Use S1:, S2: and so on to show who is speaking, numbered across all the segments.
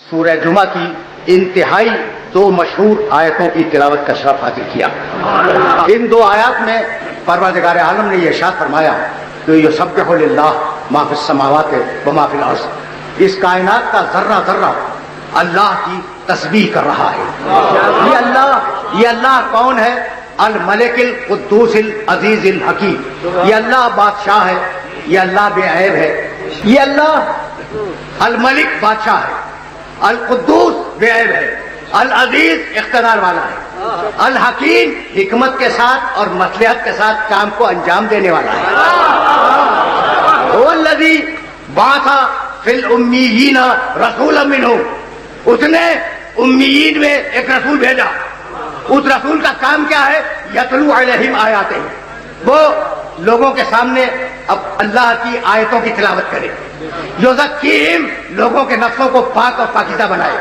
S1: سورہ جمعہ کی انتہائی دو مشہور آیتوں کی تلاوت کا شرف حاصل کیا۔ ان دو آیات میں پروردگار عالم نے یہ ارشاد فرمایا کہ یسبح للہ ما فی السماوات و ما فی الارض، اس کائنات کا ذرہ ذرہ اللہ کی تسبیح کر رہا ہے۔ یہ اللہ کون ہے؟ الملک القدوس العزیز الحکیم، یہ اللہ بادشاہ ہے، یہ اللہ بے عیب ہے، یہ اللہ الملک بادشاہ ہے، القدوس بے عیب ہے، العزیز اقتدار والا ہے، الحکیم حکمت کے ساتھ اور مصلحت کے ساتھ کام کو انجام دینے والا ہے۔ هو الذی بعث فی الامیین رسولا منہم، اس نے امیین میں ایک رسول بھیجا۔ اس رسول کا کام کیا ہے؟ یتلو علیہم آیاتہ، وہ لوگوں کے سامنے اب اللہ کی آیتوں کی تلاوت کرے، یزکیہم، لوگوں کے نفسوں کو پاک اور پاکیزہ بنائے،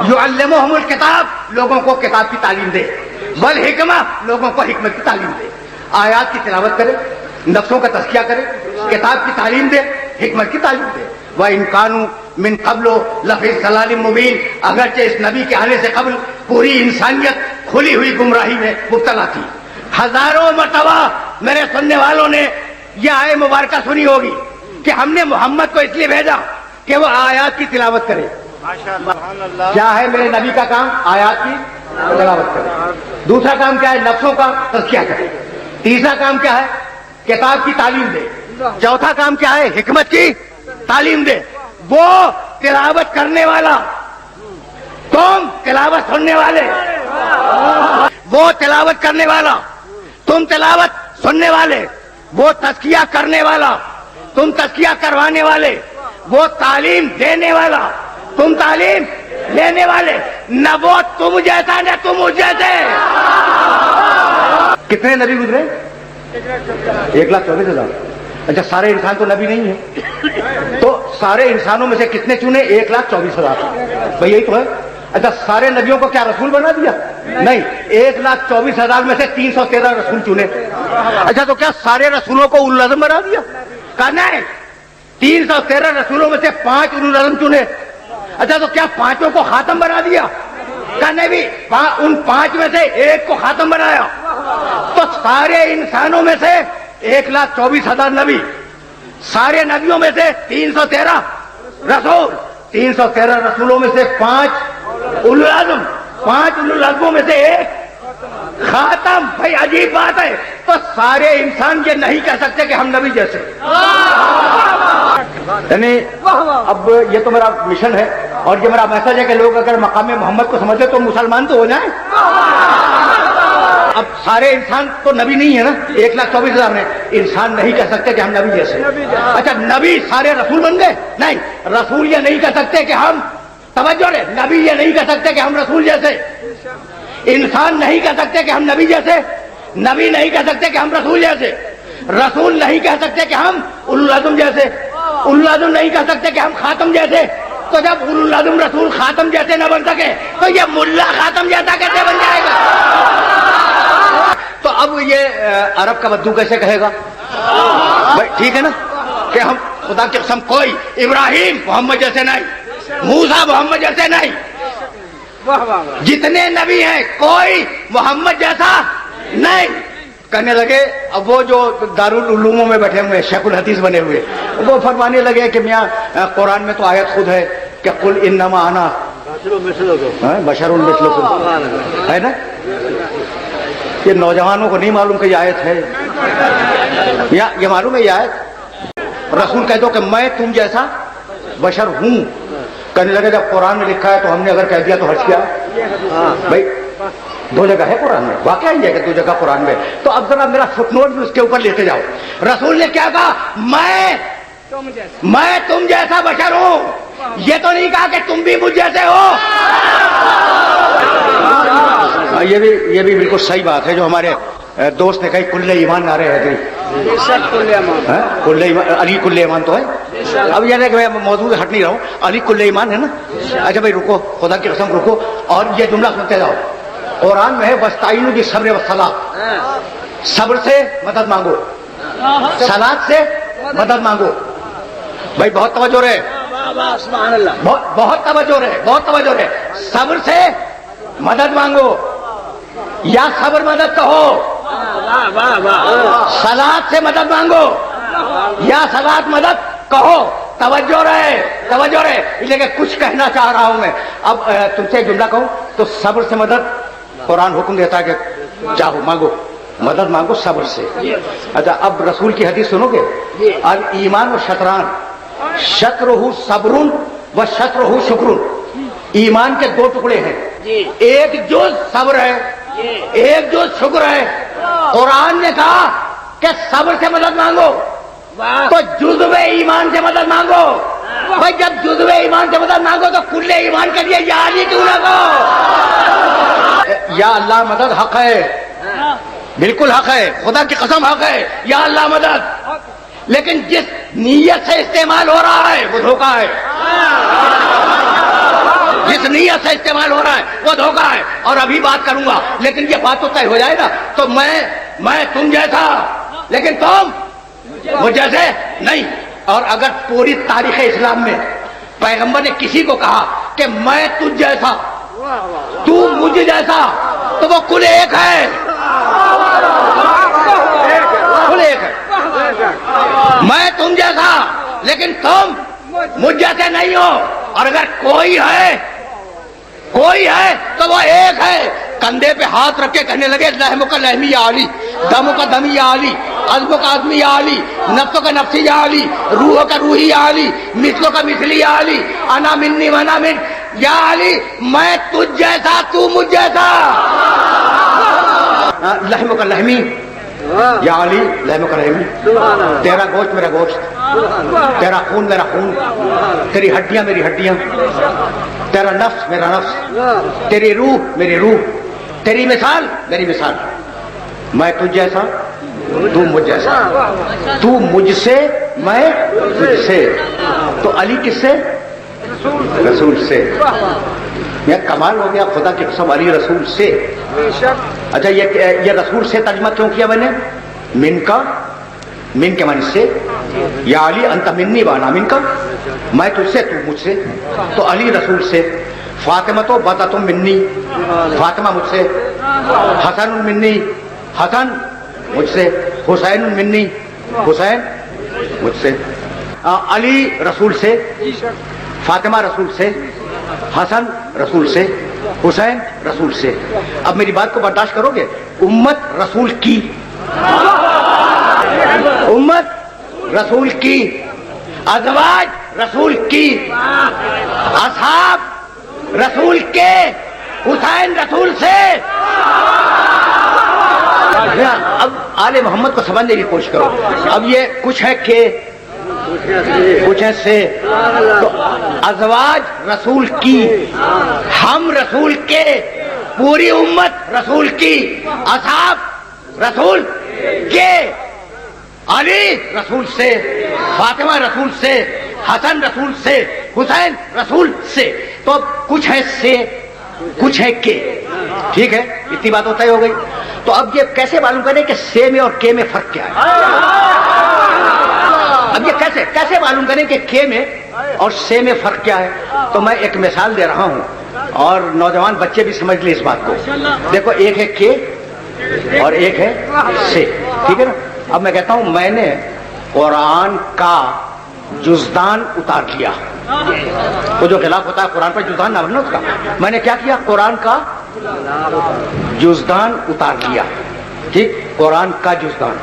S1: یعلمہم الکتاب، لوگوں کو کتاب کی تعلیم دے، والحکمہ، لوگوں کو حکمت کی تعلیم دے۔ آیات کی تلاوت کرے، نفسوں کا تزکیہ کرے، کتاب کی تعلیم دے، حکمت کی تعلیم دے۔ وَإِن كَانُوا مِن قَبْلُ لَفِي ضَلَالٍ مُبِينٍ، اگرچہ اس نبی کے آنے سے قبل پوری انسانیت کھلی ہوئی گمراہی میں مبتلا تھی۔ ہزاروں مرتبہ میرے سننے والوں نے یہ آیت مبارکہ سنی ہوگی کہ ہم نے محمد کو اس لیے بھیجا کہ وہ آیات کی تلاوت کرے۔ کیا ہے میرے نبی کا کام؟ آیات کی تلاوت کرے۔ دوسرا کام کیا ہے؟ نفسوں کا تزکیہ کرے۔ تیسرا کام کیا ہے؟ کتاب کی تعلیم دے۔ چوتھا کام کیا ہے؟ حکمت کی تعلیم دے۔ وہ تلاوت کرنے والا، تم تلاوت سننے والے، وہ تلاوت کرنے والا، تم تلاوت سننے والے، وہ تزکیہ کرنے والا، تم تزکیہ کروانے والے، وہ تعلیم دینے والا، تم تعلیم لینے والے، نہ وہ تم جیسا نہ تم اس جیسے۔ کتنے نبی گزرے؟ 1,24,000۔ اچھا، سارے انسان تو نبی نہیں ہے، تو سارے انسانوں میں سے کتنے چنے؟ 1,24,000۔ بھائی یہی تو ہے۔ اچھا، سارے نبیوں کو کیا رسول بنا دیا؟ نہیں، 1,24,000 میں سے 313 رسول چنے۔ اچھا، تو کیا سارے رسولوں کو اولو العزم بنا دیا؟ کہا نہیں، 313 رسولوں میں سے 5 اولو العزم چنے۔ اچھا، تو کیا 5 کو خاتم بنا دیا؟ کہا نہیں بھی، ان 5 میں سے 1 کو خاتم بنایا۔ تو سارے انسانوں میں سے 1,24,000 نبی، سارے نبیوں میں سے 313 رسول، 313 رسولوں میں سے 5 اولو العزم، 5 اولو العزموں میں سے 1 خاتم۔ بھائی عجیب بات ہے، تو سارے انسان یہ نہیں کہہ سکتے کہ ہم نبی جیسے۔ یعنی اب یہ تو میرا مشن ہے اور یہ میرا میسج ہے کہ لوگ اگر مقام محمد کو سمجھے تو مسلمان تو ہو جائیں۔ اب سارے انسان تو نبی نہیں ہے نا، 1,24,000 میں انسان نہیں کہہ سکتے کہ ہم نبی جیسے۔ اچھا، نبی سارے رسول بن گئے؟ نہیں، رسول یہ نہیں کہہ سکتے کہ ہم، توجہ رہے، نبی یہ نہیں کہہ سکتے کہ ہم رسول جیسے، انسان نہیں کہہ سکتے کہ ہم نبی جیسے، نبی نہیں کہہ سکتے کہ ہم رسول جیسے، رسول نہیں کہہ سکتے کہ ہم اولو العزم جیسے، اولو العزم نہیں کہہ سکتے کہ ہم خاتم جیسے۔ تو جب اولو العزم رسول خاتم جیسے نہ بن سکے تو یہ ملا خاتم جیسا کیسے بن جائے گا؟ تو اب یہ عرب کا بدو کیسے کہے گا؟ بھائی ٹھیک ہے نا کہ ہم خدا کی قسم کوئی ابراہیم محمد جیسے نہیں، موسیٰ محمد جیسے نہیں، جتنے نبی ہیں کوئی محمد جیسا نہیں۔ کہنے لگے، اب وہ جو دارالعلوموں میں بیٹھے ہوئے شیخ الحدیث بنے ہوئے وہ فرمانے لگے کہ میاں قرآن میں تو آیت خود ہے کہ قل انما انا بشر مثلکم، ہے نا؟ یہ نوجوانوں کو نہیں معلوم کہ یہ آیت ہے، یہ معلوم ہے یہ آیت؟ رسول کہہ دو کہ میں تم جیسا بشر ہوں۔ کہنے لگے جب قرآن میں لکھا ہے تو ہم نے اگر کہہ دیا تو حرج کیا؟ بھائی 2 جگہ ہے قرآن میں، واقعہ ہی ہے کہ 2 جگہ قرآن میں۔ تو اب ذرا میرا فٹ نوٹ بھی اس کے اوپر لیتے جاؤ۔ رسول نے کیا کہا؟ میں تم جیسا بشر ہوں، یہ تو نہیں کہا کہ تم بھی مجھ جیسے ہو۔ یہ بھی بالکل صحیح بات ہے جو ہمارے دوست نے کہی، کل ایمان نعرے حیدری، علی کل ایمان تو ہے۔ اب یہ ہے کہ میں موضوع سے ہٹ نہیں رہا ہوں، علی کل ایمان ہے نا۔ اچھا بھائی رکو، خدا کی قسم رکو، اور یہ جملہ سنتے جاؤ۔ قرآن میں ہے وَاسْتَعِینُوا بِالصَّبْرِ وَالصَّلَاةِ، صبر سے مدد مانگو، صلاۃ سے مدد مانگو۔ بھائی بہت توجہ رہے، بہت توجہ رہے، بہت توجہ رہے. صبر سے مدد مانگو یا صبر مدد کہو. صلات سے مدد مانگو یا صلات مدد کہو. توجہ رہے، توجہ رہے. لیکن کچھ کہنا چاہ رہا ہوں میں. اب تم سے جملہ کہوں تو صبر سے مدد قرآن حکم دیتا ہے کہ چاہو مانگو، مدد مانگو صبر سے. اچھا اب رسول کی حدیث سنو گے. ایمان و شطران، شطرہ صبر و شطرہ شکر. ایمان کے دو ٹکڑے ہیں، ایک جز صبر ہے، ایک جز شکر ہے. قرآن نے کہا کہ صبر سے مدد مانگو تو جزو ایمان سے مدد مانگو. بھائی جب جزو ایمان سے مدد مانگو تو کل ایمان کے لیے یا علی کیوں نہ کہو. یا اللہ مدد حق ہے، بالکل حق ہے، خدا کی قسم حق ہے. یا اللہ مدد، لیکن جس نیت سے استعمال ہو رہا ہے وہ دھوکہ ہے. جس نیت سے استعمال ہو رہا ہے وہ دھوکہ ہے. اور ابھی بات کروں گا لیکن یہ بات تو طے ہو جائے نا. تو میں تم جیسا، لیکن تم وہ جیسے نہیں. اور اگر پوری تاریخ اسلام میں پیغمبر نے کسی کو کہا کہ میں تجھ جیسا، تو مجھ جیسا، تو وہ کل ایک ہے، کل ایک ہے. میں تم جیسا لیکن تم مجھ جیسے نہیں ہو. اور اگر کوئی ہے تو وہ ایک ہے. کندھے پہ ہاتھ رکھ کے کہنے لگے لحم کا لحمی یا علی، دم کا دمی یا علی، عزم کا عزمی یا علی، نفس کا نفسی یا علی، روح کا روحی یا علی، مثلوں کا مثلی یا علی، انا منی وانا من یا علی. میں تجھ جیسا، تو مجھ جیسا. لحم کا لحمی یا علی، لحم کا لحمی. تیرا گوشت میرا گوشت، تیرا خون میرا خون، تیری ہڈیاں میری ہڈیاں، تیرا نفس میرا نفس، تیری روح میری روح، تیری مثال میری مثال. میں تجھ جیسا، تو مجھ جیسا. تو مجھ سے، میں تجھ سے. تو علی کس سے؟ رسول سے. یہ کمال ہو گیا، خدا کی قسم علی رسول سے. اچھا یہ رسول سے ترجمہ کیوں کیا میں نے؟ من کا، من کے معنی سے. یا علی انت منی وانا من کا، میں تجھ سے تو مجھ سے. تو علی رسول سے. فاطمہ تو بطۃ منی، فاطمہ مجھ سے. حسن منی، حسن مجھ سے. حسین منی، حسین مجھ سے. علی رسول سے، فاطمہ رسول سے، حسن رسول سے، حسین رسول سے. اب میری بات کو برداشت کرو گے؟ امت رسول کی، امت رسول کی، ازواج رسول کی، اصحاب رسول کے، حسین رسول سے. اب آل محمد کو سمجھنے کی کوشش کرو. اب یہ کچھ ہے کہ کچھ ہے سے. تو ازواج رسول کی، ہم رسول کے، پوری امت رسول کی، اصحاب رسول کے، علی رسول سے، فاطمہ رسول سے، حسن رسول سے، حسین رسول سے. تو اب کچھ ہے سے، کچھ ہے کہ. ٹھیک ہے، اتنی بات ہوتا ہی ہو گئی. تو اب یہ کیسے معلوم کریں کہ سے میں اور کے میں فرق کیا ہے؟ اب یہ کیسے معلوم کریں کہ کے میں اور سے میں فرق کیا ہے؟ تو میں ایک مثال دے رہا ہوں اور نوجوان بچے بھی سمجھ لیں اس بات کو. دیکھو ایک ہے کے اور ایک ہے سے. ٹھیک ہے نا؟ اب میں کہتا ہوں میں نے قرآن کا جزدان اتار لیا. وہ جو خلاف ہوتا ہے قرآن پر جزدان نام ہے اس کا. میں نے کیا کیا؟ قرآن کا جزدان اتار لیا. ٹھیک، قرآن کا جزدان.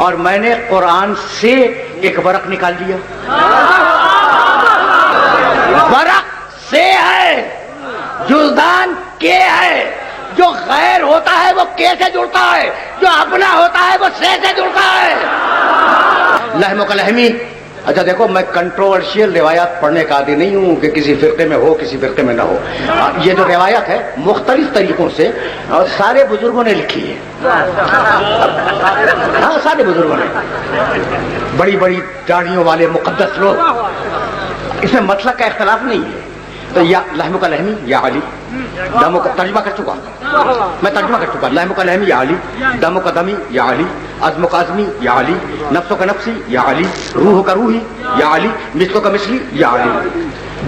S1: اور میں نے قرآن سے ایک ورق نکال لیا. ورق سے ہے، جزدان کے ہے. جو غیر ہوتا ہے وہ کے سے جڑتا ہے، جو اپنا ہوتا ہے وہ سے جڑتا ہے. لحم کا لحمی. اچھا دیکھو، میں کنٹروورشیل روایات پڑھنے کا عادی نہیں ہوں کہ کسی فرقے میں ہو کسی فرقے میں نہ ہو. یہ جو روایت ہے مختلف طریقوں سے اور سارے بزرگوں نے لکھی ہے. ہاں سارے بزرگوں نے، بڑی بڑی داڑھیوں والے مقدس لوگ. اس میں مطلب کا اختلاف نہیں ہے. تو یا لحم کا لحمی یا علی، دم کا ترجمہ کر چکا میں، ترجمہ کر چکا، لحم کا لحمی یا علی، دم کا دمی یا علی، عزم کا عزمی یا علی، نفس کا نفسی یا علی، روح کا روحی یا علی، مثل کا مثلی یا علی۔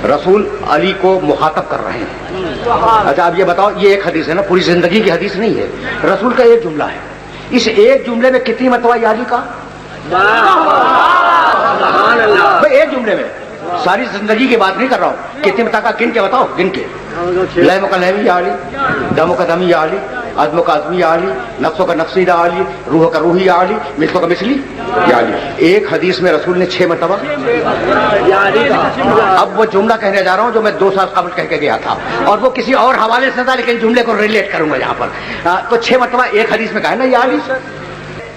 S1: رسول علی کو مخاطب کر رہے ہیں۔ اچھا اب یہ بتاؤ، یہ ایک حدیث ہے نا، پوری زندگی کی حدیث نہیں ہے، رسول کا ایک جملہ ہے، اس ایک جملے میں کتنی مرتبہ یا علی کا؟ بھائی ایک جملے میں، ساری زندگی کی بات نہیں کر رہا ہوں، کتنی مرتبہ گن کے بتاؤ، گن کے۔ لحم کا لحمی یا علی، دم کا دمی یا علی، عزم کا عزمی یا علی، نفس کا نفسی یا علی، روح کا روحی یا علی، مثل کا مثلی یا علی۔ ایک حدیث میں رسول نے 6 مرتبہ۔ اب وہ جملہ کہنے جا رہا ہوں جو میں 2 سال قبل کہہ کے گیا تھا، اور وہ کسی اور حوالے سے تھا، لیکن جملے کو ریلیٹ کروں گا یہاں پر۔ تو 6 مرتبہ ایک حدیث میں کہا ہے نا یا علی۔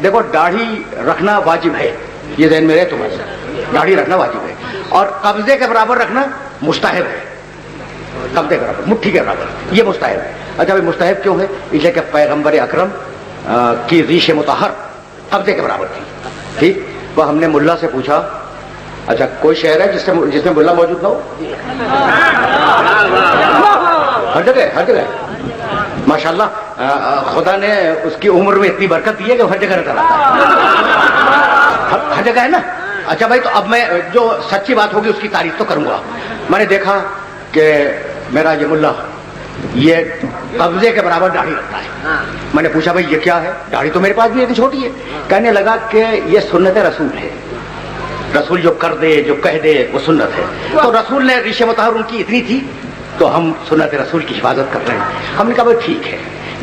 S1: دیکھو داڑھی رکھنا واجب ہے، یہ ذہن میں رہے تمہارے، داڑھی رکھنا واجب ہے، اور قبضے کے برابر رکھنا مستحب ہے، قبضے کے برابر، مٹھی کے برابر، یہ مستحب ہے۔ اچھا بھائی مستحب کیوں ہے؟ اس لیے کہ پیغمبر اکرم کی ریش مطہر قبضے کے برابر تھی، ٹھیک۔ وہ ہم نے ملا سے پوچھا، اچھا کوئی شہر ہے جس میں ملا موجود نہ ہو؟ ہر جگہ ماشاءاللہ، خدا نے اس کی عمر میں اتنی برکت دی ہے کہ ہر جگہ نظر آتا ہے، ہر جگہ ہے نا۔ اچھا بھائی تو اب میں جو سچی بات ہوگی اس کی تعریف تو کروں گا۔ میں نے دیکھا کہ میرا یہ ملا یہ قبضے کے برابر داڑھی رکھتا ہے۔ میں نے پوچھا بھائی یہ کیا ہے؟ داڑھی تو میرے پاس بھی اتنی چھوٹی ہے۔ کہنے لگا کہ یہ سنت رسول ہے، رسول جو کر دے جو کہہ دے وہ سنت ہے۔ تو رسول نے ریش مطہر ان کی اتنی تھی تو ہم سنت رسول کی حفاظت کر رہے ہیں۔ ہم نے کہا بھائی ٹھیک ہے،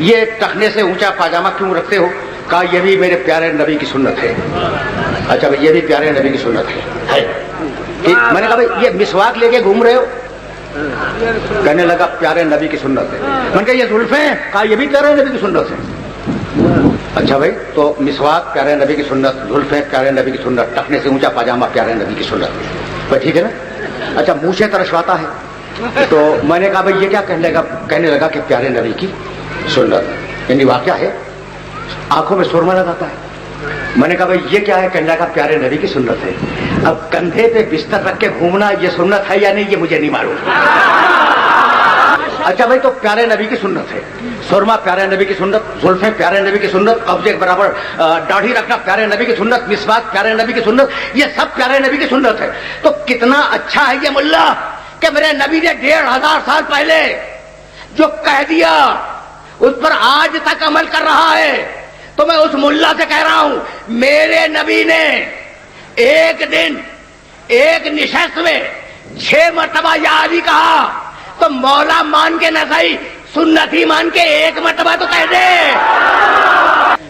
S1: یہ ٹخنے سے اونچا پاجامہ کیوں رکھتے ہو؟ کہا یہ بھی میرے پیارے نبی کی سنت ہے۔ اچھا بھائی یہ بھی پیارے نبی کی سنت ہے۔ میں نے کہا بھائی یہ مسواک لے کے گھوم رہے ہو؟ کہنے لگا پیارے نبی کی سنت ہے۔ میں نے کہا یہ زلفیں؟ کہا یہ بھی پیارے نبی کی سنت ہے۔ اچھا بھائی تو مسواک پیارے نبی کی سنت، زلفیں پیارے نبی کی سنت، ٹخنے سے اونچا پاجامہ پیارے نبی کی سنت، بھائی ٹھیک ہے نا۔ اچھا منہ ترشواتا ہے، تو میں نے کہا بھائی یہ کیا کہنے لگا کہ پیارے نبی کی سنت، یعنی واقعہ ہے آنکھوں میں سرما لگاتا ہے۔ میں نے کہا بھائی یہ کیا ہے؟ کہنے لگا پیارے نبی کی سنت ہے۔ اب کندھے پہ بستر رکھ کے گھومنا یہ سنت ہے یا نہیں یہ مجھے نہیں معلوم۔ اچھا بھائی تو پیارے نبی کی سنت ہے، سرما پیارے نبی کی سنت، زلفیں پیارے نبی کی سنت، قبضے کے برابر داڑھی رکھنا پیارے نبی کی سنت، مسواک پیارے نبی کی سنت، یہ سب پیارے نبی کی سنت ہے۔ تو کتنا اچھا ہے یہ ملا کہ میرے نبی نے 1500 سال پہلے جو کہہ دیا اس پر آج تک عمل کر رہا ہے۔ تو میں اس ملا سے کہہ رہا ہوں میرے نبی نے ایک دن ایک نشست میں 6 مرتبہ یا علی کہا، تو مولا مان کے نہ صحیح سنت ہی مان کے 1 مرتبہ تو کہہ دے۔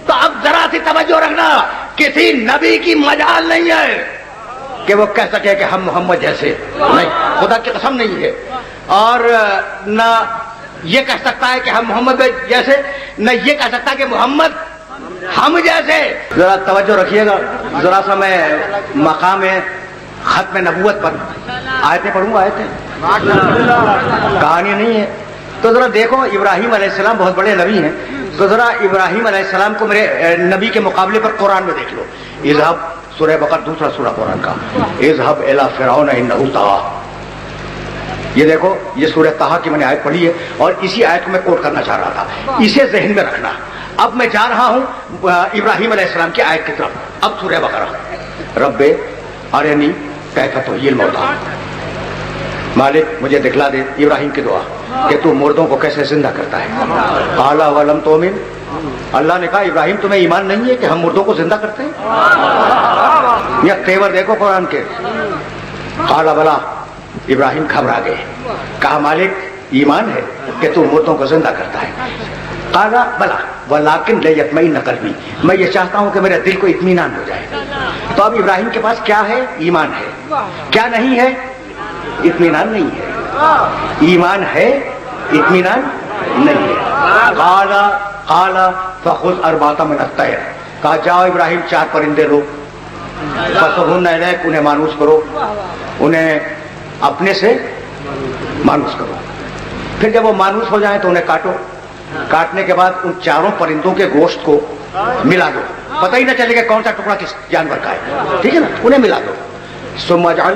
S1: تو اب ذرا سی توجہ رکھنا، کسی نبی کی مجال نہیں ہے کہ وہ کہہ سکے کہ ہم محمد جیسے، نہیں، خدا کی قسم نہیں ہے، اور نہ یہ کہہ سکتا ہے کہ ہم محمد جیسے، نہ یہ کہہ سکتا کہ محمد ہم جیسے۔ ذرا توجہ رکھیے گا، ذرا سا میں مقام ختم نبوت پر آیتیں پڑھوں گا، آیتیں، کہانی نہیں ہے۔ تو ذرا دیکھو ابراہیم علیہ السلام بہت بڑے نبی ہیں، تو ذرا ابراہیم علیہ السلام کو میرے نبی کے مقابلے پر قرآن میں دیکھ لو۔ اذهب سورہ بقرہ، دوسرا سورہ قرآن کا، اذهب الى فرعون انه طغى۔ یہ دیکھو یہ سورہ طٰہٰ کی میں نے آیت پڑھی ہے، اور اسی آیت کو میں کوٹ کرنا چاہ رہا تھا، اسے ذہن میں رکھنا۔ اب میں جا رہا ہوں ابراہیم علیہ السلام کی آیت کی طرف۔ اب سورہ بقرہ، رب ارنی کیف تحیی الموتیٰ، مالک مجھے دکھلا دے، ابراہیم کی دعا کہ تو مردوں کو کیسے زندہ کرتا ہے۔ قال ولم تؤمن، اللہ نے کہا ابراہیم تمہیں ایمان نہیں ہے کہ ہم مردوں کو زندہ کرتے ہیں؟ یا تیور دیکھو قرآن کے۔ قال بلا، ابراہیم گھبرا گئے، کہا مالک ایمان ہے کہ تو مردوں کو زندہ کرتا ہے۔ قال بلا ولکن لیطمئن قلبی، میں یہ چاہتا ہوں کہ میرے دل کو اطمینان ہو جائے۔ تو اب ابراہیم کے پاس کیا ہے؟ ایمان ہے۔ کیا نہیں ہے؟ اطمینان نہیں ہے۔ ایمان ہے، اطمینان نہیں ہے۔ قال فخذ اربعۃ من الطیر، کہا جاؤ ابراہیم 4 پرندے لو، فصرهن الیک، انہیں مانوس کرو، انہیں اپنے سے مانوس کرو، پھر جب وہ مانوس ہو جائیں تو انہیں کاٹو، کاٹنے کے بعد ان 4 پرندوں کے گوشت کو ملا دو، پتہ ہی نہ چلے کہ کون سا ٹکڑا کس جانور کا ہے، ٹھیک ہے نا، انہیں ملا دو۔ ثم اجعل